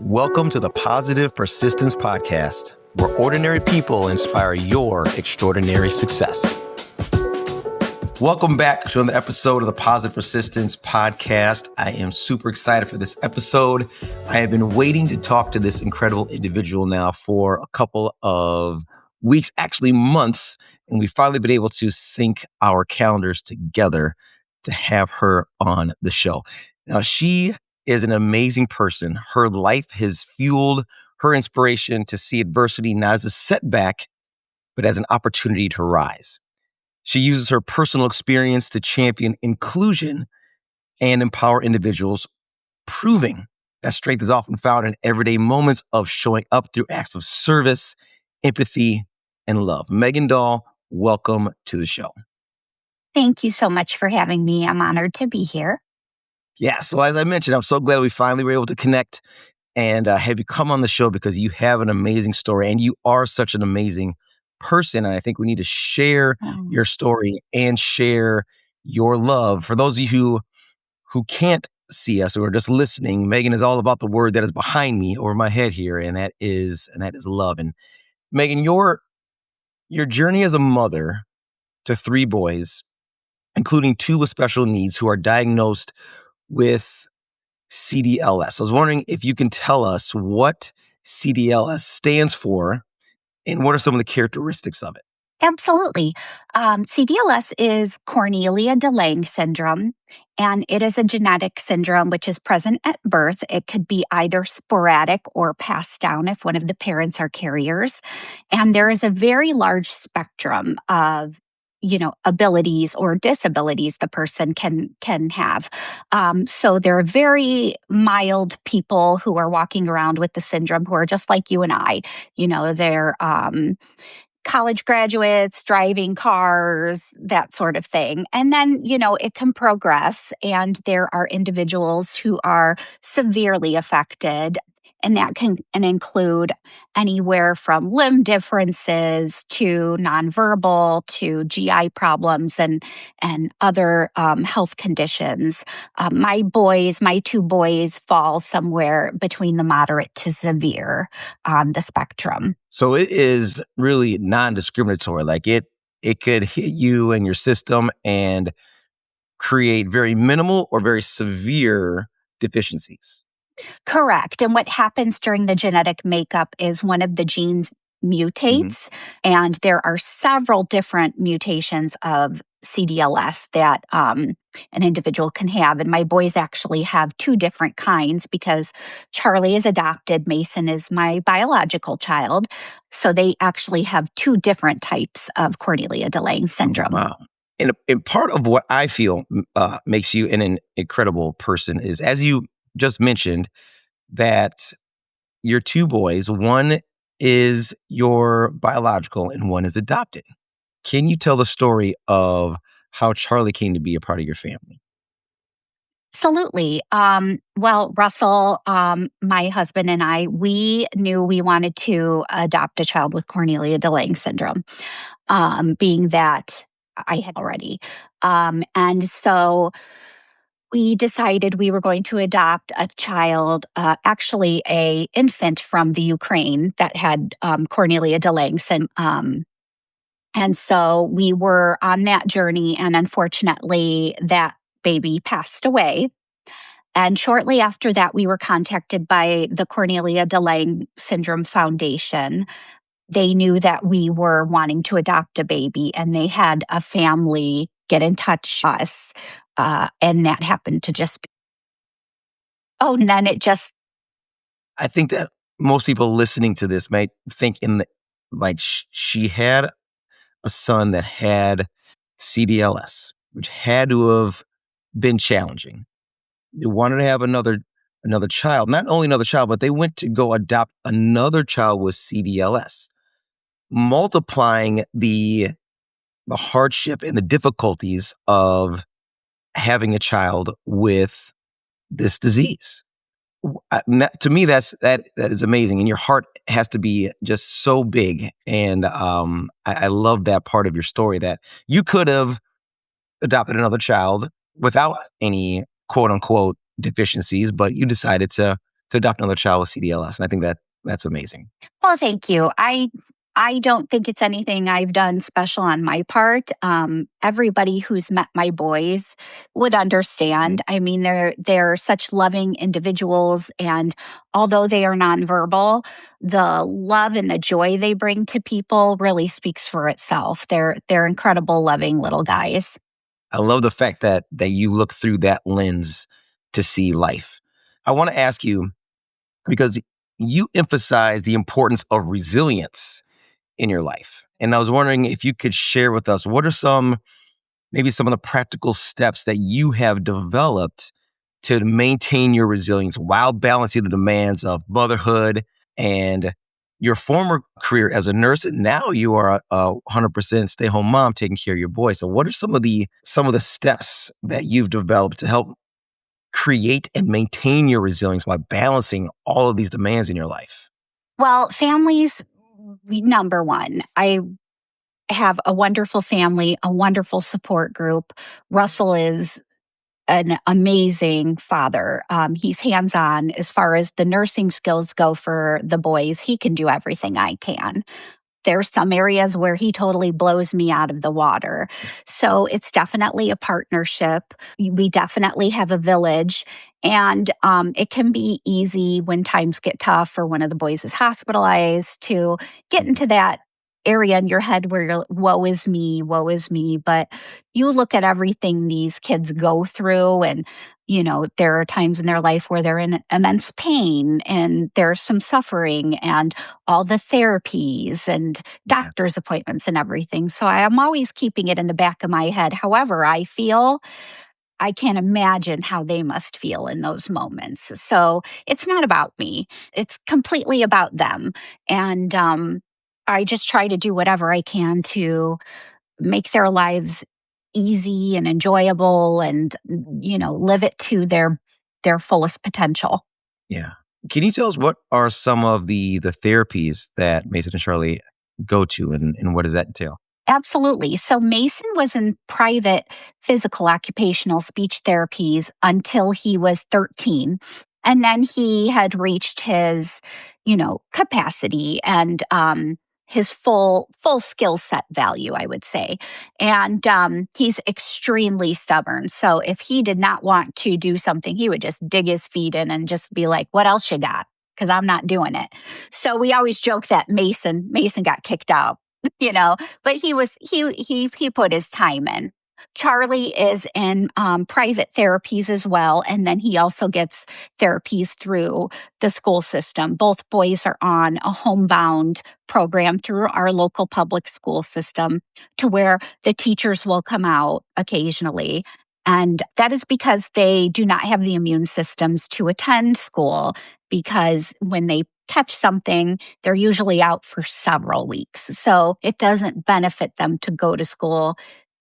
Welcome to the Positive Persistence Podcast, where ordinary people inspire your extraordinary success. Welcome back to another episode of the Positive Persistence Podcast. I am super excited for this episode. I have been waiting to talk to this incredible individual now for a couple of weeks, actually months, and we've finally been able to sync our calendars together to have her on the show. Now, she is an amazing person. Her life has fueled her inspiration to see adversity not as a setback, but as an opportunity to rise. She uses her personal experience to champion inclusion and empower individuals, proving that strength is often found in everyday moments of showing up through acts of service, empathy, and love. Megan Dahl, welcome to the show. Thank you so much for having me. I'm honored to be here. Yeah, so as I mentioned, I'm so glad we finally were able to connect and have you come on the show because you have an amazing story and you are such an amazing person. And I think we need to share your story and share your love. For those of you who can't see us or are just listening, Megan is all about the word that is behind me over my head here, and that is love. And Megan, your journey as a mother to 3 boys, including 2 with special needs who are diagnosed with CDLS. I was wondering if you can tell us what CDLS stands for and what are some of the characteristics of it? Absolutely. CDLS is Cornelia de Lange Syndrome, and it is a genetic syndrome which is present at birth. It could be either sporadic or passed down if one of the parents are carriers. And there is a very large spectrum of abilities or disabilities the person can have. So there are very mild people who are walking around with the syndrome who are just like you and I. They're college graduates, driving cars, that sort of thing. And then, it can progress, and there are individuals who are severely affected. And that can include anywhere from limb differences to nonverbal to GI problems and other health conditions. My 2 boys fall somewhere between the moderate to severe on the spectrum. So it is really non-discriminatory. Like it could hit you and your system and create very minimal or very severe deficiencies. Correct. And what happens during the genetic makeup is one of the genes mutates, and there are several different mutations of CDLS that an individual can have. And my boys actually have 2 different kinds because Charlie is adopted, Mason is my biological child. So they actually have 2 different types of Cornelia de Lange syndrome. Wow. And part of what I feel makes you an incredible person is, as you just mentioned, that your 2 boys, one is your biological and one is adopted. Can you tell the story of how Charlie came to be a part of your family? Absolutely. Well, Russell, my husband and I, we knew we wanted to adopt a child with Cornelia de Lange syndrome, being that I had already. And so we decided we were going to adopt a child, actually a infant from the Ukraine that had Cornelia de Lange syndrome. And so we were on that journey, and unfortunately, that baby passed away. And shortly after that, we were contacted by the Cornelia de Lange Syndrome Foundation. They knew that we were wanting to adopt a baby, and they had a family get in touch with us. And that happened to just be. Oh, and then it just. I think that most people listening to this might think she had a son that had CDLS, which had to have been challenging. They wanted to have another child, not only another child, but they went to go adopt another child with CDLS, multiplying the hardship and the difficulties of having a child with this disease. To me, that is amazing, and your heart has to be just so big. And I love that part of your story, that you could have adopted another child without any quote unquote deficiencies, but you decided to to adopt another child with CDLS. And I think that's amazing. Well, thank you. I don't think it's anything I've done special on my part. Everybody who's met my boys would understand. I mean, they're such loving individuals, and although they are nonverbal, the love and the joy they bring to people really speaks for itself. They're incredible, loving little guys. I love the fact that you look through that lens to see life. I want to ask you, because you emphasize the importance of resilience in your life. And I was wondering if you could share with us, what are maybe some of the practical steps that you have developed to maintain your resilience while balancing the demands of motherhood and your former career as a nurse, and now you are a 100% stay-home mom taking care of your boy. So what are some of the steps that you've developed to help create and maintain your resilience while balancing all of these demands in your life? Well, families, number one. I have a wonderful family, a wonderful support group. Russell is an amazing father. He's hands on as far as the nursing skills go for the boys. He can do everything I can. There's some areas where he totally blows me out of the water. So it's definitely a partnership. We definitely have a village. And it can be easy when times get tough or one of the boys is hospitalized to get into that area in your head where you're, woe is me, woe is me. But you look at everything these kids go through, and there are times in their life where they're in immense pain and there's some suffering and all the therapies and doctor's appointments and everything. So I am always keeping it in the back of my head. However, I feel, I can't imagine how they must feel in those moments. So it's not about me, it's completely about them. And I just try to do whatever I can to make their lives easy and enjoyable and, live it to their fullest potential. Yeah. Can you tell us what are some of the therapies that Mason and Charlie go to, and what does that entail? Absolutely. So Mason was in private physical occupational speech therapies until he was 13. And then he had reached his, capacity and his full skill set value, I would say. And he's extremely stubborn. So if he did not want to do something, he would just dig his feet in and just be like, "What else you got? Because I'm not doing it." So we always joke that Mason got kicked out, but he put his time in. Charlie is in private therapies as well, and then he also gets therapies through the school system. Both boys are on a homebound program through our local public school system, to where the teachers will come out occasionally. And that is because they do not have the immune systems to attend school, because when they catch something, they're usually out for several weeks. So it doesn't benefit them to go to school.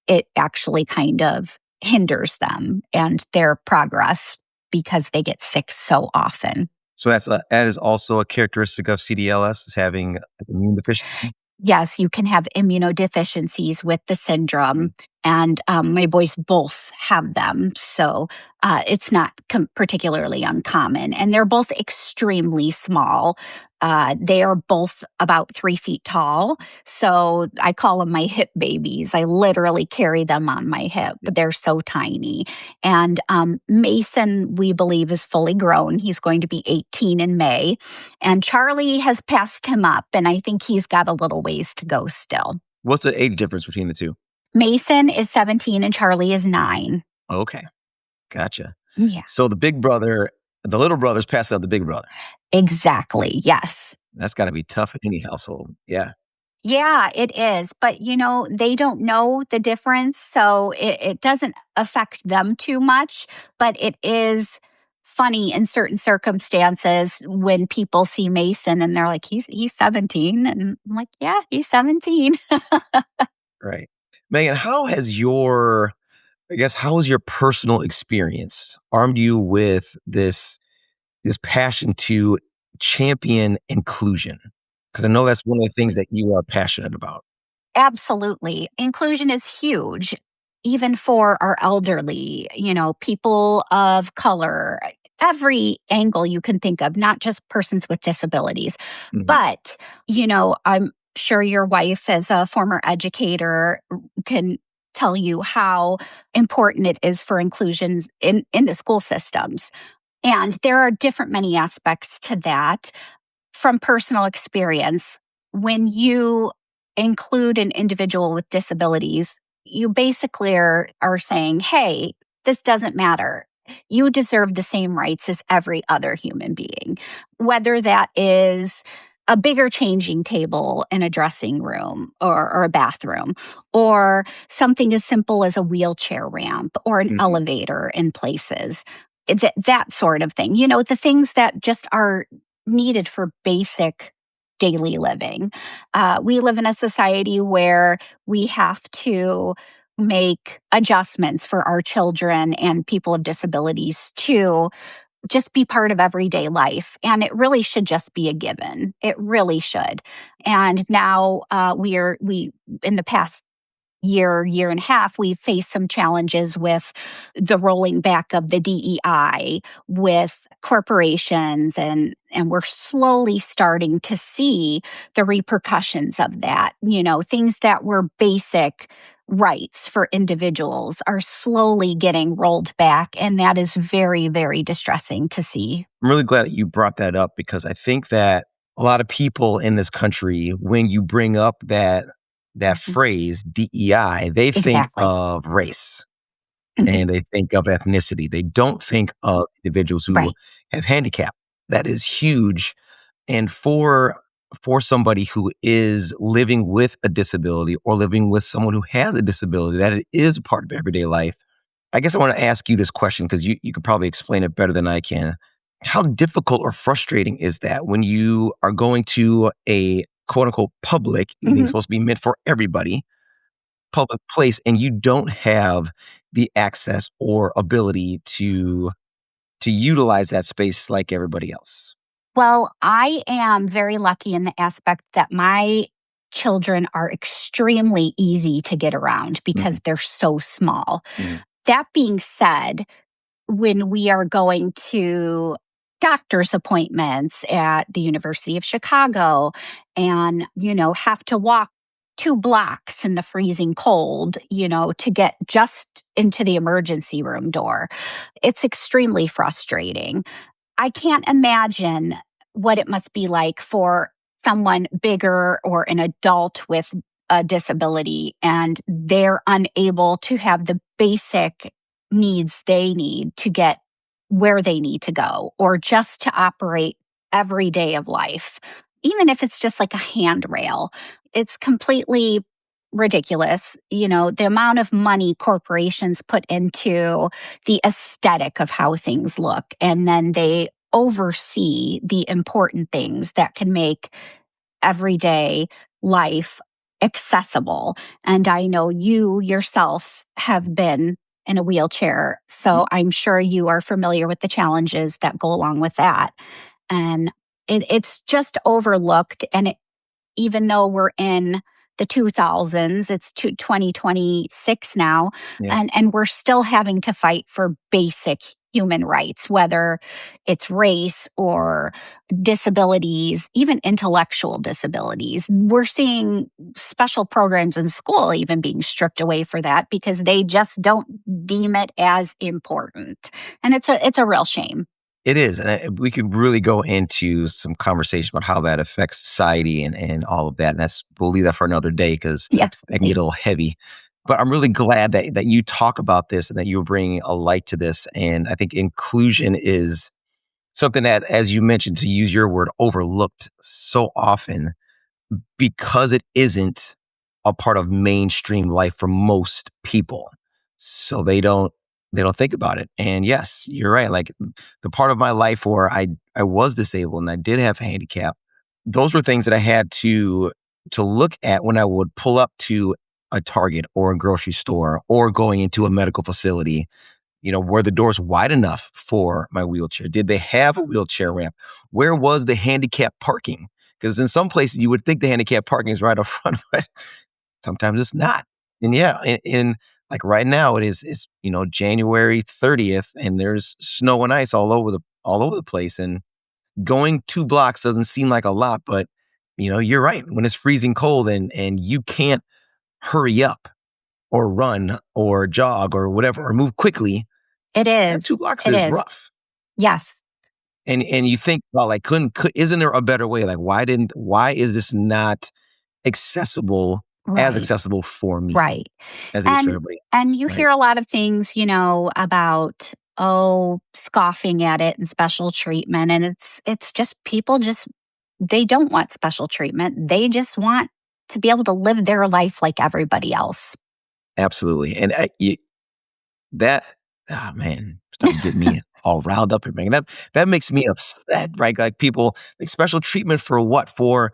It actually kind of hinders them and their progress because they get sick so often. So that is also a characteristic of CDLS, is having immune deficiency. Yes, you can have immunodeficiencies with the syndrome, and my boys both have them. So it's not particularly uncommon. And they're both extremely small. They are both about 3 feet tall. So I call them my hip babies. I literally carry them on my hip. They're so tiny. And Mason, we believe, is fully grown. He's going to be 18 in May. And Charlie has passed him up, and I think he's got a little ways to go still. What's the age difference between the two? Mason is 17 and Charlie is 9. Okay. Gotcha. Yeah. So the little brother's passed out the big brother. Exactly. Yes. That's got to be tough in any household. Yeah. Yeah, it is. But, they don't know the difference. So it doesn't affect them too much. But it is funny in certain circumstances when people see Mason and they're like, he's 17. And I'm like, yeah, he's 17. Right. Megan, how has your personal experience armed you with this passion to champion inclusion? Because I know that's one of the things that you are passionate about. Absolutely. Inclusion is huge, even for our elderly, people of color. every angle you can think of, not just persons with disabilities. Mhm. But, I'm sure your wife, as a former educator, can tell you how important it is for inclusions in the school systems. And there are different many aspects to that. From personal experience, when you include an individual with disabilities, you basically are saying, hey, this doesn't matter. You deserve the same rights as every other human being, whether that is a bigger changing table in a dressing room or a bathroom, or something as simple as a wheelchair ramp or an Mhm. elevator in places. That sort of thing. The things that just are needed for basic daily living. We live in a society where we have to make adjustments for our children and people of disabilities to just be part of everyday life. And it really should just be a given. It really should. And now we in the past year and a half, we've faced some challenges with the rolling back of the DEI with corporations, and we're slowly starting to see the repercussions of that. Things that were basic rights for individuals are slowly getting rolled back, and that is very, very distressing to see. I'm really glad that you brought that up because I think that a lot of people in this country, when you bring up that Mhm. phrase DEI, they think Exactly. of race Mhm. and they think of ethnicity. They don't think of individuals who Right. have handicap. That is huge. And for somebody who is living with a disability or living with someone who has a disability, that it is a part of everyday life. I guess I want to ask you this question because you could probably explain it better than I can. How difficult or frustrating is that when you are going to a quote unquote public, meaning Mhm. supposed to be meant for everybody, public place, and you don't have the access or ability to utilize that space like everybody else? Well, I am very lucky in the aspect that my children are extremely easy to get around Mhm, because they're so small. mhm. That being said, when we are going to doctor's appointments at the University of Chicago and, have to walk 2 blocks in the freezing cold, to get just into the emergency room door, it's extremely frustrating. I can't imagine what it must be like for someone bigger or an adult with a disability and they're unable to have the basic needs they need to get where they need to go or just to operate every day of life. Even if it's just like a handrail, it's completely ridiculous. The amount of money corporations put into the aesthetic of how things look, and then they oversee the important things that can make everyday life accessible. And I know you yourself have been in a wheelchair, so I'm sure you are familiar with the challenges that go along with that. And it's just overlooked. And even though we're in the 2000s, it's 2026 now, Yeah. and we're still having to fight for basic human rights, whether it's race or disabilities, even intellectual disabilities. We're seeing special programs in school even being stripped away for that because they just don't deem it as important. And it's a real shame. It is, and we could really go into some conversation about how that affects society and all of that. And we'll leave that for another day because Yeah, that can get absolutely. a little heavy. But I'm really glad that you talk about this and that you're bringing a light to this. And I think inclusion is something that, as you mentioned, to use your word, overlooked so often because it isn't a part of mainstream life for most people. So they don't think about it. And yes, you're right. Like the part of my life where I was disabled and I did have a handicap, those were things that I had to look at when I would pull up to a Target or a grocery store or going into a medical facility. Were the doors wide enough for my wheelchair? Did they have a wheelchair ramp? Where was the handicap parking? Because in some places you would think the handicap parking is right up front, but sometimes it's not. And yeah, in like right now it's January 30th and there's snow and ice all over all over the place. And going 2 blocks doesn't seem like a lot, but you're right. When it's freezing cold and you can't hurry up or run or jog or whatever, or move quickly, It that is. 2 blocks It is is. rough. Yes. And you think, well, like, isn't there a better way? Like, why is this not accessible, as Right. accessible for me Right. as it is for everybody And else, you right? hear a lot of things, about, scoffing at it and special treatment. And it's just people they don't want special treatment. They just want to be able to live their life like everybody else. Absolutely. And oh man, starting to get me all riled up here, Megan. That makes me upset, right? Like, people, like, special treatment for what? For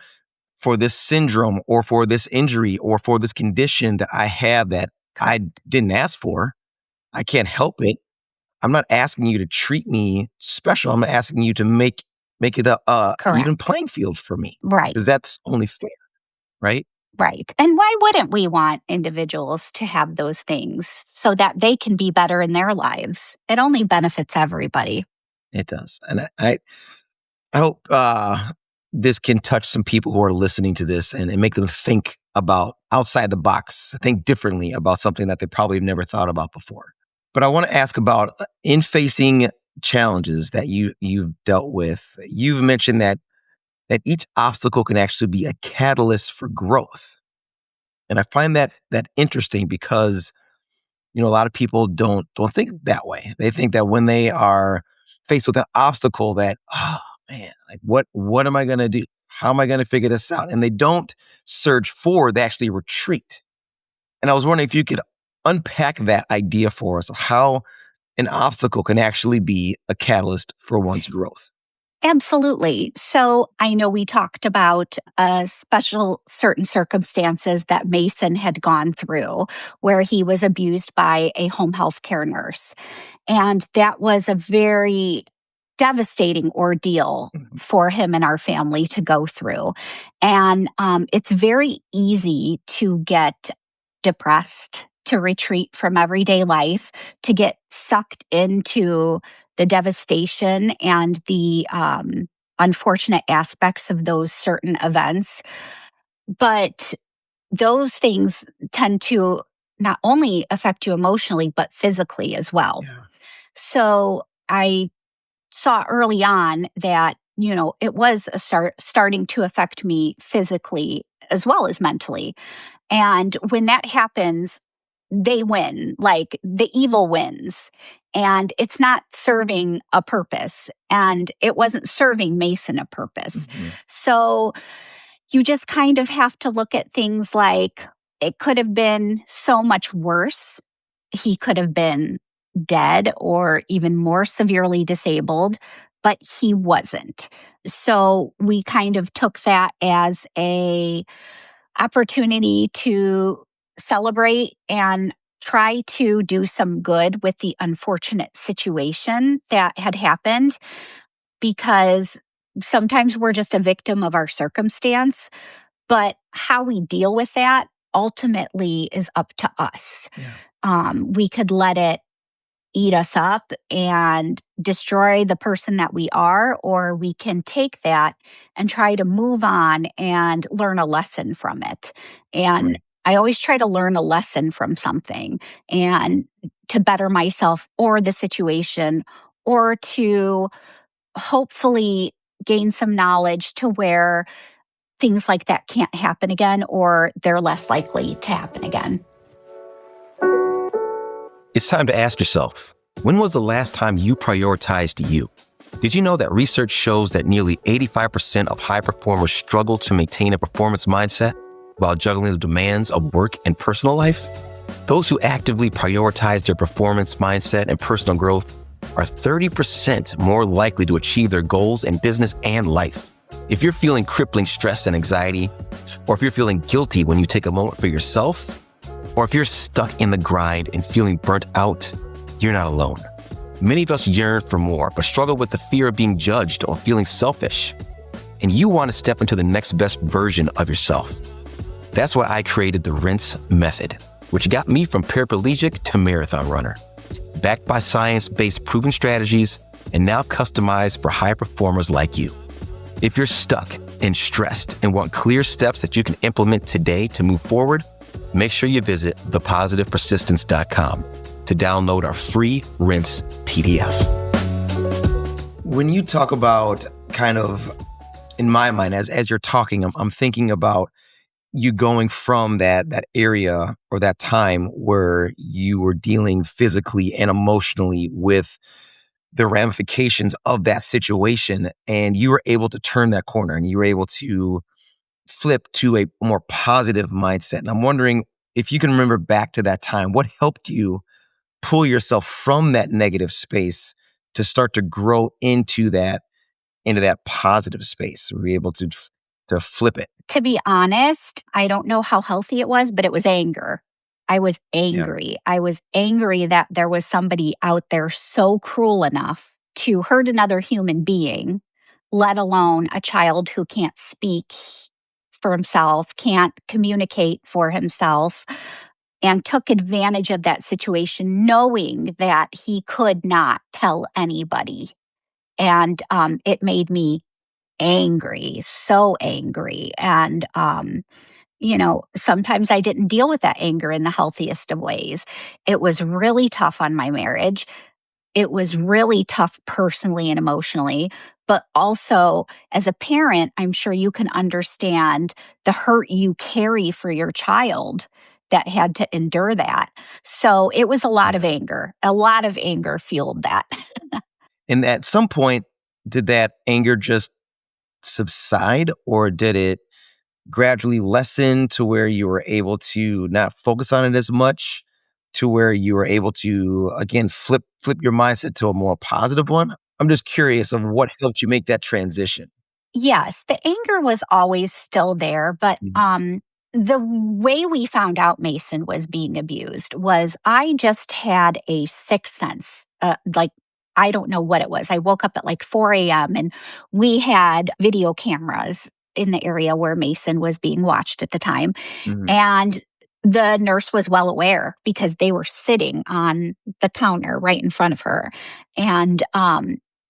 this syndrome, or for this injury, or for this condition that I have that I didn't ask for. I can't help it. I'm not asking you to treat me special. I'm asking you to make it a even Correct. playing field for me, Right. because that's only fair, right? Right. And why wouldn't we want individuals to have those things so that they can be better in their lives? It only benefits everybody. It does. And I hope this can touch some people who are listening to this and make them think about outside the box, think differently about something that they probably have never thought about before. But I want to ask about in facing challenges that you've dealt with. You've mentioned that each obstacle can actually be a catalyst for growth. And I find that interesting, because a lot of people don't think that way. They think that when they are faced with an obstacle, that, oh man, like, what am I going to do? How am I going to figure this out? And they don't surge forward, they actually retreat. And I was wondering if you could unpack that idea for us of how an obstacle can actually be a catalyst for one's growth. Absolutely. So I know we talked about certain circumstances that Mason had gone through, where he was abused by a home health care nurse. And that was a very devastating ordeal for him and our family to go through. And it's very easy to get depressed, to retreat from everyday life, to get sucked into the devastation and the unfortunate aspects of those certain events. But those things tend to not only affect you emotionally, but physically as well. Yeah. So I saw early on that, it was starting to affect me physically as well as mentally. And when that happens, they win, like the evil wins. And it's not serving a purpose. And it wasn't serving Mason a purpose. Mm-hmm. So you just kind of have to look at things like it could have been so much worse. He could have been dead or even more severely disabled, but he wasn't. So we kind of took that as a opportunity to celebrate and try to do some good with the unfortunate situation that had happened, because sometimes we're just a victim of our circumstance, but how we deal with that ultimately is up to us. Yeah. We could let it eat us up and destroy the person that we are, or we can take that and try to move on and learn a lesson from it. And Right. I always try to learn a lesson from something and to better myself or the situation, or to hopefully gain some knowledge to where things like that can't happen again, or they're less likely to happen again. It's time to ask yourself, when was the last time you prioritized you? Did you know that research shows that nearly 85% of high performers struggle to maintain a performance mindset while juggling the demands of work and personal life? Those who actively prioritize their performance mindset and personal growth are 30% more likely to achieve their goals in business and life. If you're feeling crippling stress and anxiety, or if you're feeling guilty when you take a moment for yourself, or if you're stuck in the grind and feeling burnt out, you're not alone. Many of us yearn for more, but struggle with the fear of being judged or feeling selfish. And you want to step into the next best version of yourself. That's why I created the Rinse Method, which got me from paraplegic to marathon runner. Backed by science-based proven strategies and now customized for high performers like you. If you're stuck and stressed and want clear steps that you can implement today to move forward, make sure you visit thepositivepersistence.com to download our free rinse PDF. When you talk about kind of, in my mind, as you're talking, I'm thinking about you going from that area or that time where you were dealing physically and emotionally with the ramifications of that situation, and you were able to turn that corner and you were able to flip to a more positive mindset. And I'm wondering if you can remember back to that time, what helped you pull yourself from that negative space to start to grow into that positive space? Were you able to flip it? To be honest, I don't know how healthy it was, but it was anger. I was Yeah. angry. I was angry that there was somebody out there so cruel enough to hurt another human being, let alone a child who can't speak for himself, can't communicate for himself, and took advantage of that situation knowing that he could not tell anybody. And it made me angry, so angry. And, sometimes I didn't deal with that anger in the healthiest of ways. It was really tough on my marriage. It was really tough personally and emotionally. But also, as a parent, I'm sure you can understand the hurt you carry for your child that had to endure that. So it was a lot of Yeah. anger. A lot of anger fueled that. And at some point, did that anger just subside, or did it gradually lessen to where you were able to not focus on it as much, to where you were able to, again, flip your mindset to a more positive one? I'm just curious of what helped you make that transition. Yes, the anger was always still there, but Mhm. the way we found out Mason was being abused was I just had a sixth sense. Like, I don't know what it was. I woke up at like 4 a.m. and we had video cameras in the area where Mason was being watched at the time. Mhm. And the nurse was well aware because they were sitting on the counter right in front of her. And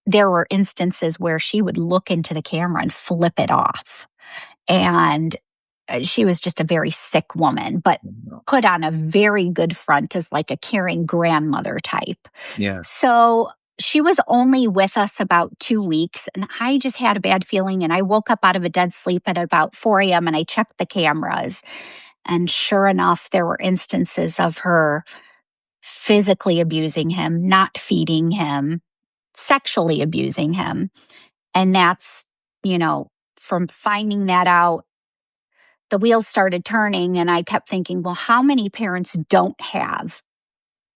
there were instances where she would look into the camera and flip it off. And she was just a very sick woman, but put on a very good front as like a caring grandmother type. Yeah. So she was only with us about 2 weeks, and I just had a bad feeling. And I woke up out of a dead sleep at about 4 a.m. and I checked the cameras. And sure enough, there were instances of her physically abusing him, not feeding him, sexually abusing him. And that's, from finding that out, the wheels started turning. And I kept thinking, well, how many parents don't have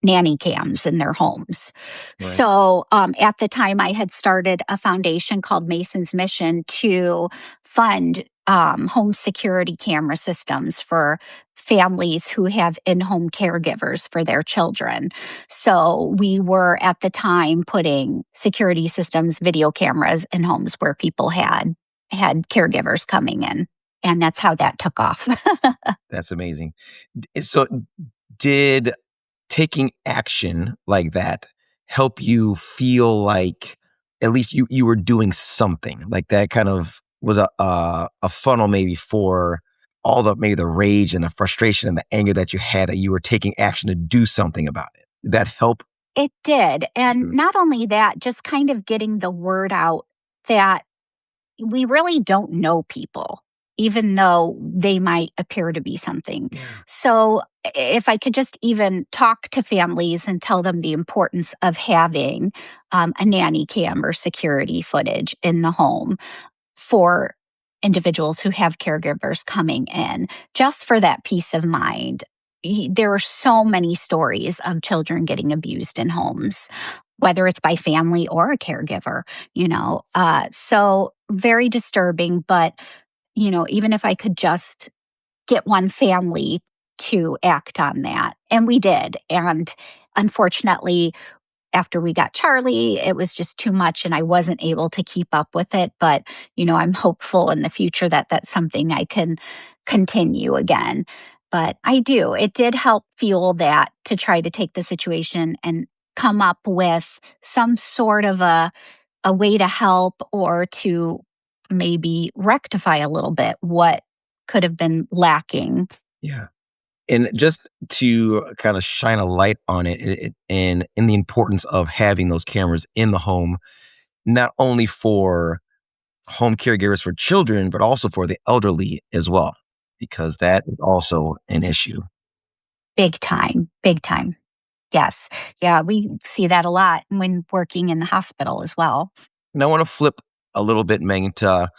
nanny cams in their homes? Right. So at the time, I had started a foundation called Mason's Mission to fund home security camera systems for families who have in-home caregivers for their children. So we were at the time putting security systems, video cameras in homes where people had caregivers coming in. And that's how that took off. That's amazing. So did taking action like that help you feel like at least you were doing something, like that kind of was a funnel maybe for all the, maybe the rage and the frustration and the anger that you had, that you were taking action to do something about it? Did that help? It did. And Mhm. not only that, just kind of getting the word out that we really don't know people, even though they might appear to be something. Yeah. So, if I could just even talk to families and tell them the importance of having a nanny cam or security footage in the home for individuals who have caregivers coming in, just for that peace of mind. There are so many stories of children getting abused in homes, whether it's by family or a caregiver. So very disturbing. But, even if I could just get one family to act on that, and we did. And unfortunately, after we got Charlie, it was just too much and I wasn't able to keep up with it. But, I'm hopeful in the future that that's something I can continue again. But I do. It did help fuel that to try to take the situation and come up with some sort of a way to help or to maybe rectify a little bit what could have been lacking. Yeah. And just to kind of shine a light on and in the importance of having those cameras in the home, not only for home caregivers for children, but also for the elderly as well, because that is also an issue. Big time, big time. Yes. Yeah, we see that a lot when working in the hospital as well. And I want to flip a little bit, Megan, to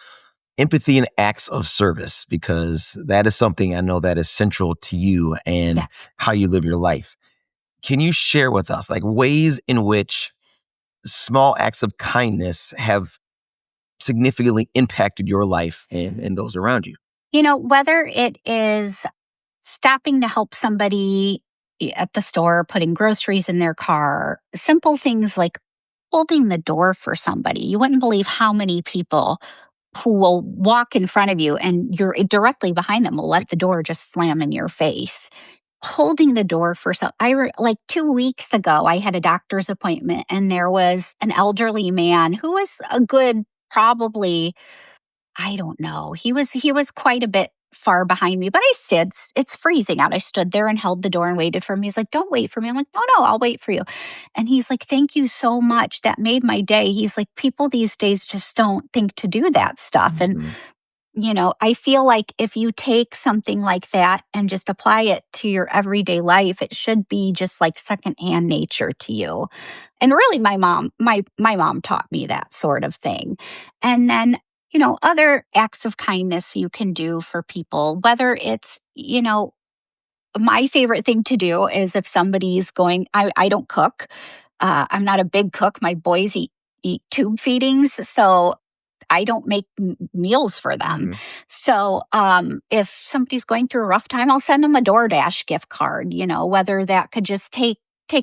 empathy and acts of service, because that is something I know that is central to you and Yes. how you live your life. Can you share with us like ways in which small acts of kindness have significantly impacted your life and those around you? Whether it is stopping to help somebody at the store, putting groceries in their car, simple things like holding the door for somebody. You wouldn't believe how many people who will walk in front of you and you're directly behind them will let the door just slam in your face. Holding the door for like 2 weeks ago, I had a doctor's appointment and there was an elderly man who was a good, probably, I don't know. He was quite a bit far behind me, but I stood. It's freezing out. I stood there and held the door and waited for him. He's like, "Don't wait for me." I'm like, "No, no, I'll wait for you." And he's like, "Thank you so much. That made my day." He's like, "People these days just don't think to do that stuff." And Mhm. I feel like if you take something like that and just apply it to your everyday life, it should be just like secondhand nature to you. And really my mom taught me that sort of thing. And then, other acts of kindness you can do for people, whether it's, my favorite thing to do is if somebody's going, I don't cook. I'm not a big cook. My boys eat tube feedings. So I don't make meals for them. Mhm. So if somebody's going through a rough time, I'll send them a DoorDash gift card, whether that could just take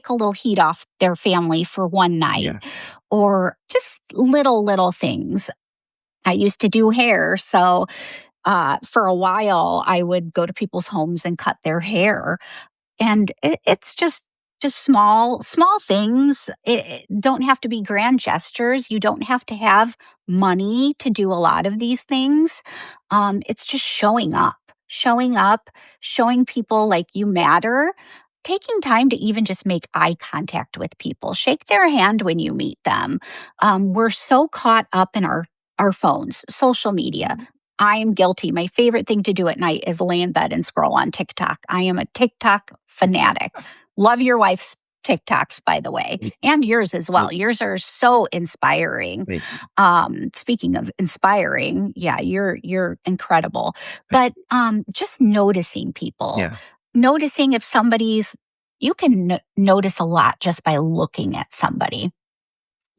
a little heat off their family for one night Yeah. or just little things. I used to do hair. So for a while, I would go to people's homes and cut their hair. And it's just small things. It don't have to be grand gestures. You don't have to have money to do a lot of these things. It's just showing up, showing people like you matter, taking time to even just make eye contact with people, shake their hand when you meet them. We're so caught up in our phones, social media. I am guilty. My favorite thing to do at night is lay in bed and scroll on TikTok. I am a TikTok fanatic. Love your wife's TikToks, by the way, and yours as well. Yours are so inspiring. Thank you. Speaking of inspiring, yeah, you're incredible. But just noticing people, Yeah. noticing if you can notice a lot just by looking at somebody.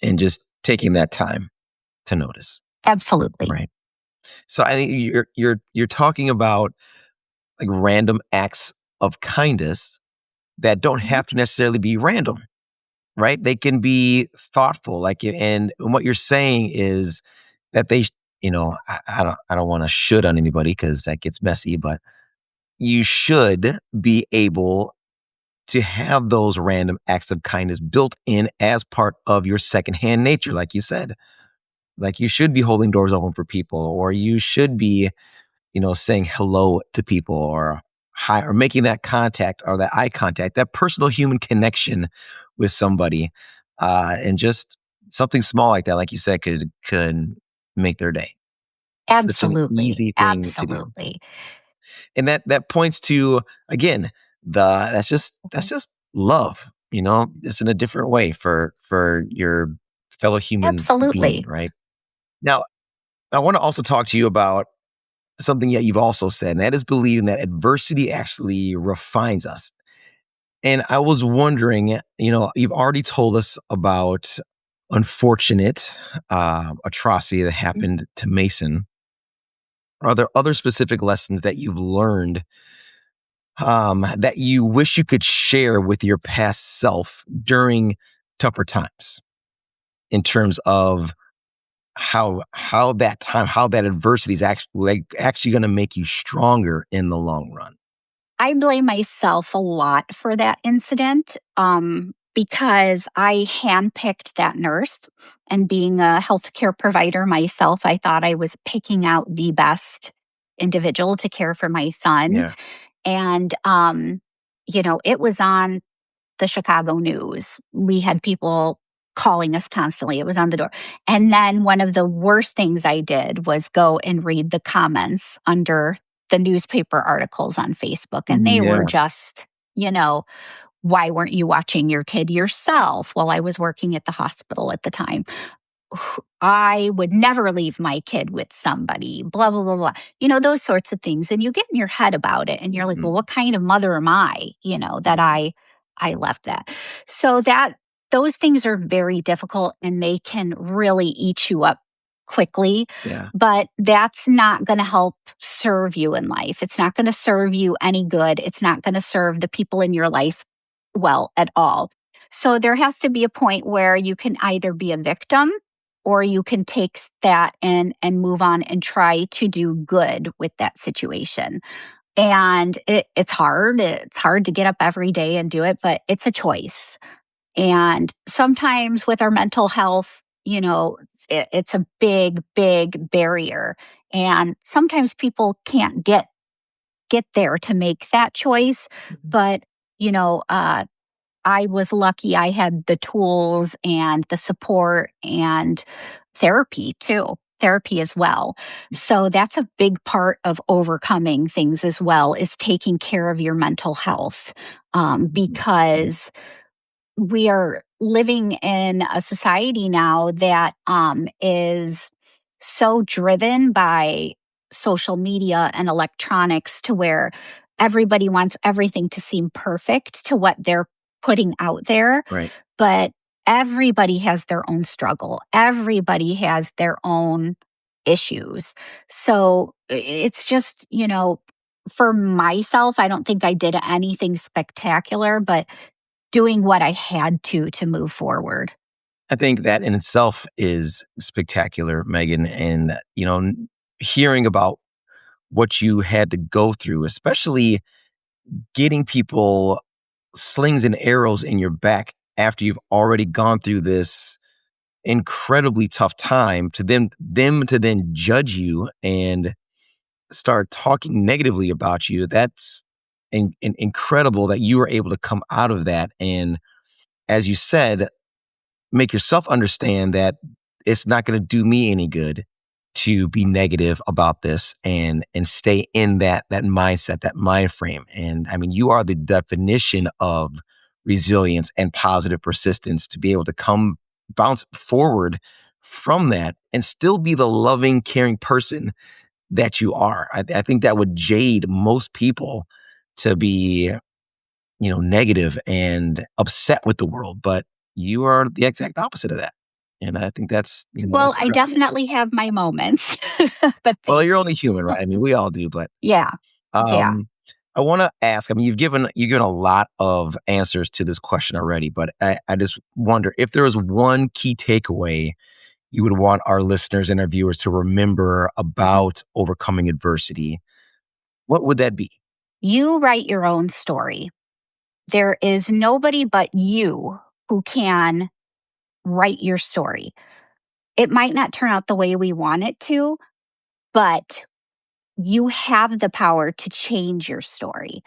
And just taking that time to notice. Absolutely. Right. So I think you're talking about like random acts of kindness that don't Mhm. have to necessarily be random, right? They can be thoughtful. And what you're saying is that I don't want to should on anybody because that gets messy, but you should be able to have those random acts of kindness built in as part of your secondhand nature, like you said. Like you should be holding doors open for people, or you should be, saying hello to people or hi, or making that contact or that eye contact, that personal human connection with somebody. And just something small like that, like you said, could make their day. Such an Absolutely. easy thing to do. Absolutely. And that points to, again, that's just love, just in a different way for your fellow human being, Absolutely. right? Now, I want to also talk to you about something that you've also said, and that is believing that adversity actually refines us. And I was wondering, you've already told us about unfortunate atrocity that happened to Mason. Are there other specific lessons that you've learned that you wish you could share with your past self during tougher times in terms of how that adversity is actually going to make you stronger in the long run? I blame myself a lot for that incident because I handpicked that nurse. And being a healthcare provider myself, I thought I was picking out the best individual to care for my son. Yeah. And, it was on the Chicago news. We had people calling us constantly. It was on the door. And then one of the worst things I did was go and read the comments under the newspaper articles on Facebook. And they were Yeah. just, you know, why weren't you watching your kid yourself? While I was working at the hospital at the time, I would never leave my kid with somebody, blah, blah, blah, blah. Those sorts of things. And you get in your head about it and you're like, Mhm. well, what kind of mother am I, that I left that. So those things are very difficult and they can really eat you up quickly. Yeah. But that's not going to help serve you in life. It's not going to serve you any good. It's not going to serve the people in your life well at all. So there has to be a point where you can either be a victim or you can take that and move on and try to do good with that situation. And it's hard. It's hard to get up every day and do it, but it's a choice. And sometimes with our mental health, it's a big, big barrier. And sometimes people can't get there to make that choice. But, I was lucky I had the tools and the support and therapy too, therapy as well. So that's a big part of overcoming things as well, is taking care of your mental health, because we are living in a society now that is so driven by social media and electronics to where everybody wants everything to seem perfect to what they're putting out there. Right. But everybody has their own struggle, everybody has their own issues. So it's just, for myself, I don't think I did anything spectacular, but doing what I had to move forward. I think that in itself is spectacular, Megan. And, hearing about what you had to go through, especially getting people slings and arrows in your back after you've already gone through this incredibly tough time, to them to then judge you and start talking negatively about you. That's incredible that you were able to come out of that. And as you said, make yourself understand that it's not going to do me any good to be negative about this and stay in that mindset, that mind frame. And I mean, you are the definition of resilience and positive persistence, to be able to bounce forward from that and still be the loving, caring person that you are. I think that would jade most people to be, negative and upset with the world, but you are the exact opposite of that. And I think that's, Well, that's I incredible. definitely have my moments, but Well, thank you're only human, right? I mean, we all do, but yeah, yeah. um, I want to ask. I mean, you've given a lot of answers to this question already, but I just wonder if there was one key takeaway you would want our listeners and our viewers to remember about overcoming adversity. What would that be? You write your own story. There is nobody but you who can write your story. It might not turn out the way we want it to, but you have the power to change your story.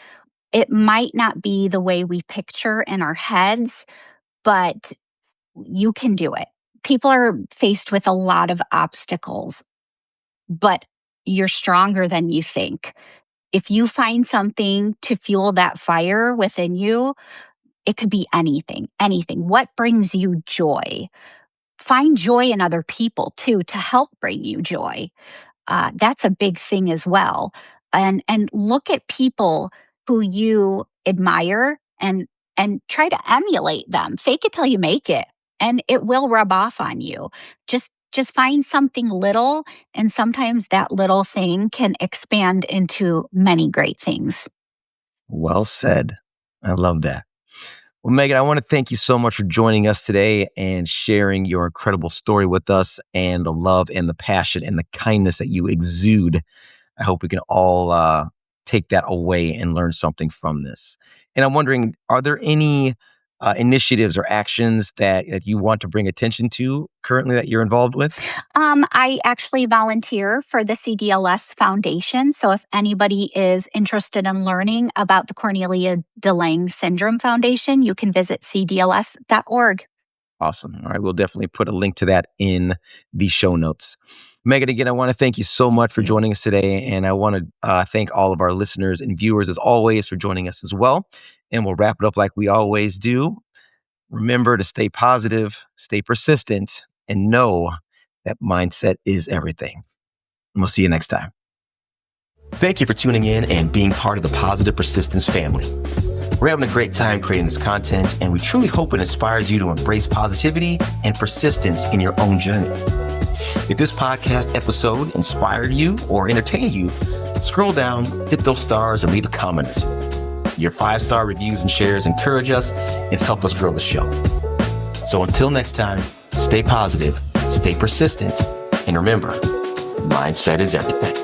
It might not be the way we picture in our heads, but you can do it. People are faced with a lot of obstacles, but you're stronger than you think. If you find something to fuel that fire within you, it could be anything, anything. What brings you joy? Find joy in other people too to help bring you joy. That's a big thing as well. And look at people who you admire and try to emulate them. Fake it till you make it, and it will rub off on you. Just find something little, and sometimes that little thing can expand into many great things. Well said. I love that. Well, Megan, I want to thank you so much for joining us today and sharing your incredible story with us, and the love and the passion and the kindness that you exude. I hope we can all take that away and learn something from this. And I'm wondering, are there any initiatives or actions that you want to bring attention to currently that you're involved with? I actually volunteer for the CDLS Foundation. So if anybody is interested in learning about the Cornelia de Lange Syndrome Foundation, you can visit cdls.org. Awesome. All right. We'll definitely put a link to that in the show notes. Megan, again, I want to thank you so much for joining us today. And I want to thank all of our listeners and viewers, as always, for joining us as well. And we'll wrap it up like we always do. Remember to stay positive, stay persistent, and know that mindset is everything. And we'll see you next time. Thank you for tuning in and being part of the Positive Persistence family. We're having a great time creating this content, and we truly hope it inspires you to embrace positivity and persistence in your own journey. If this podcast episode inspired you or entertained you, scroll down, hit those stars, and leave a comment or two. Your 5-star reviews and shares encourage us and help us grow the show. So until next time, stay positive, stay persistent, and remember, mindset is everything.